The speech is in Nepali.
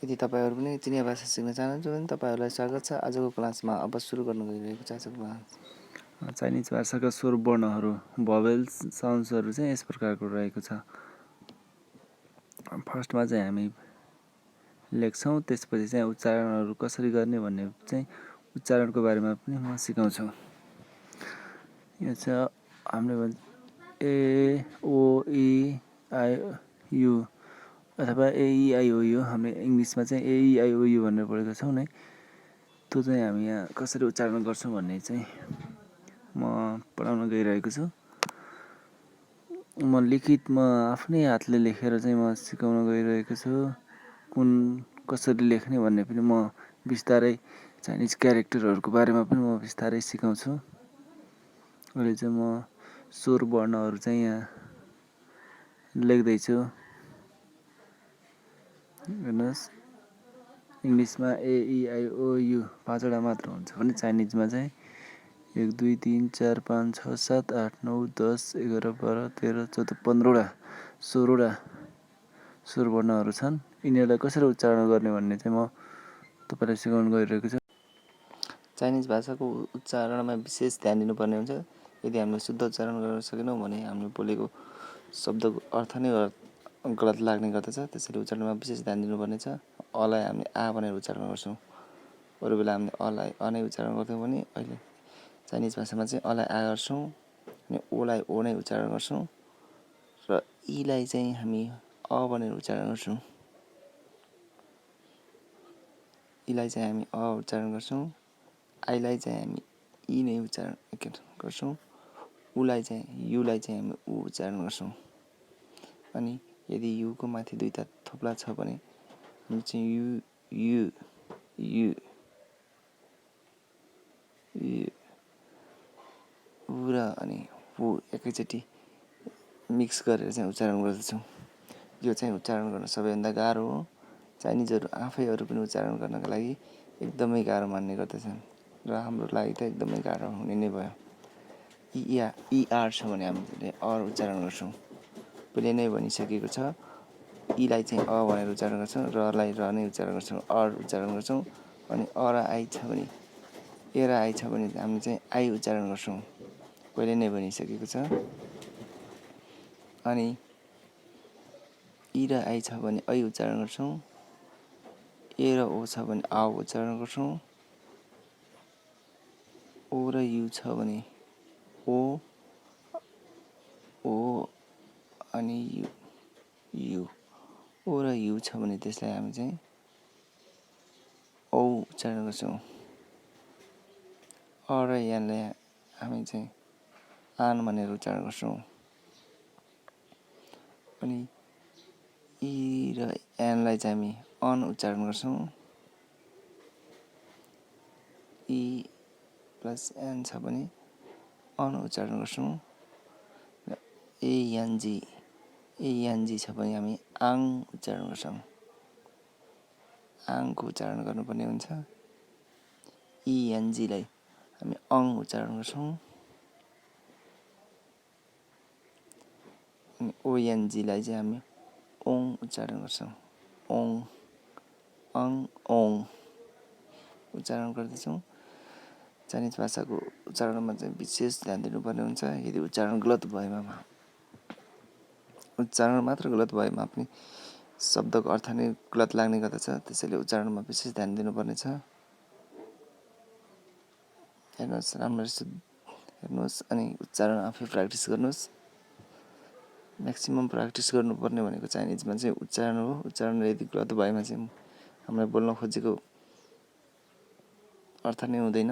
यदि तपाईहरु पनि चिनिया भाषा सिक्न चाहनुहुन्छ भने तपाईहरुलाई स्वागत छ। आजको क्लासमा अब सुरु गर्न गइरहेको छ आजको क्लास। चाइनिज भाषाका स्वर वर्णहरू भोवेल्स साउन्ड्सहरू चाहिँ यस प्रकारको रहेको छ। फर्स्टमा चाहिँ हामी लेख्छौं, त्यसपछि चाहिँ उच्चारणहरू कसरी गर्ने भन्ने चाहिँ उच्चारणको बारेमा पनि म सिकाउँछु। यो छ हामीले ए ओ ई आई यु अथवा ए ई आई ओ यु। हामीले इंग्लिशमा चाहिँ ए ई आई ओ यु भनेर पढेका छौं नै। त्यो चाहिँ हामी यहाँ कसरी उच्चारण गर्छौं भन्ने चाहिँ म पढाउन गइरहेको छु। म आफ्नै हातले लेखेर चाहिँ म सिकाउन गइरहेको छु। कसरी लेख्ने भन्ने पनि म बिस्तारै चाइनिज क्यारेक्टरहरूको बारेमा पनि म बिस्तारै सिकाउँछु। अहिले चाहिँ म स्वर वर्णहरू चाहिँ यहाँ लेख्दै छु। हेर्नुस्, इंग्लिशमा ए ई आई ओ यु 5 वटा मात्र हुन्छ भने चाइनिजमा चाहिँ 1 2 3 4 5 6 7 8 9 10 11 12 13 14 15 वटा 16 वटा स्वर वर्णहरू छन्। यिनीहरूलाई कसरी उच्चारण गर्ने भन्ने चाहिँ म तपाईलाई सिकाउन गइरहेको छु। चाइनिज भाषाको उच्चारणमा विशेष ध्यान दिनुपर्ने हुन्छ। यदि हामीले शुद्ध उच्चारण गर्न सकेनौं भने हामीले बोलेको शब्दको अर्थ नै गलत लाग्ने गर्दछ। त्यसैले उच्चारणमा विशेष ध्यान दिनुपर्ने छ। अ लाई हामीले आ भनेर उच्चारण गर्छौं। अरु बेला हामीले अ लाई अ नै उच्चारण गर्थ्यौं भने अहिले चाइनिज भाषामा चाहिँ अ लाई आ गर्छौं अनि ओ लाई ओ नै उच्चारण गर्छौं र ई लाई चाहिँ हामी अ भनेर उच्चारण गर्छौं। ई लाई चाहिँ हामी अ उच्चारण गर्छौं। आई लाई चाहिँ हामी ई नै उच्चारण गर्छौं। उ लाई चाहिँ यु लाई चाहिँ हामी उ उच्चारण गर्छौं। अनि यदि यु को माथि दुईटा थोप्ला छ भने हामी चाहिँ यु यु यु उ र अनि उ एकैचोटी मिक्स गरेर चाहिँ उच्चारण गर्दछौं। यो चाहिँ उच्चारण गर्न सबैभन्दा गाह्रो हो। चाइनिजहरु आफैहरु पनि उच्चारण गर्नका लागि एकदमै गाह्रो मान्ने गर्दछन् र हाम्रो लागि त एकदमै गाह्रो हुने नै भयो। ई आर छ भने हामीले अ उच्चारण गर्छौं। पहिले नै भनिसकेको छ। ई लाई चाहिँ अ भनेर उच्चारण गर्छौं, र लाई र नै उच्चारण गर्छौं, अ उच्चारण गर्छौं। अनि अ र आई छ भने ए र आई छ भने हामी चाहिँ आई उच्चारण गर्छौं। पहिले नै भनिसकेको छ। अनि ई र आई छ भने ऐ उच्चारण गर्छौं। ए र ओ छ भने आ उच्चारण गर्छौं। ओ र यु छ भने ओ ओ अनि यु। ओ र यु छ भने त्यसलाई हामी चाहिँ औ उच्चारण गर्छौं। अ र यानलाई हामी चाहिँ आन भनेर उच्चारण गर्छौं। अनि ई र एनलाई चाहिँ हामी अन उच्चारण गर्छौं। ई प्लस एन छ भने अन उच्चारण गर्छौं। ए एन जी छ भने हामी आङ उच्चारण गर्छौं। आङको उच्चारण गर्नुपर्ने हुन्छ। ई एन जी लाई हामी अङ उच्चारण गर्छौं। अनि ओ एन जी लाई चाहिँ हामी ओङ उच्चारण गर्छौं। ओङ अङ ओङ उच्चारण गर्दछौं। चाइनिज भाषाको उच्चारणमा चाहिँ विशेष ध्यान दिनुपर्ने हुन्छ। यदि उच्चारण मात्र गलत भएमा पनि शब्दको अर्थ नै गलत लाग्ने गर्दछ। त्यसैले उच्चारणमा विशेष ध्यान दिनुपर्ने छ। हेर्नुस्, राम्ररी हेर्नुस् अनि उच्चारण आफै प्र्याक्टिस गर्नुस्। म्याक्सिमम प्र्याक्टिस गर्नुपर्ने भनेको चाइनिजमा चाहिँ उच्चारण हो। उच्चारण यदि गलत भएमा चाहिँ हामीलाई बोल्न खोजेको अर्थ नै हुँदैन।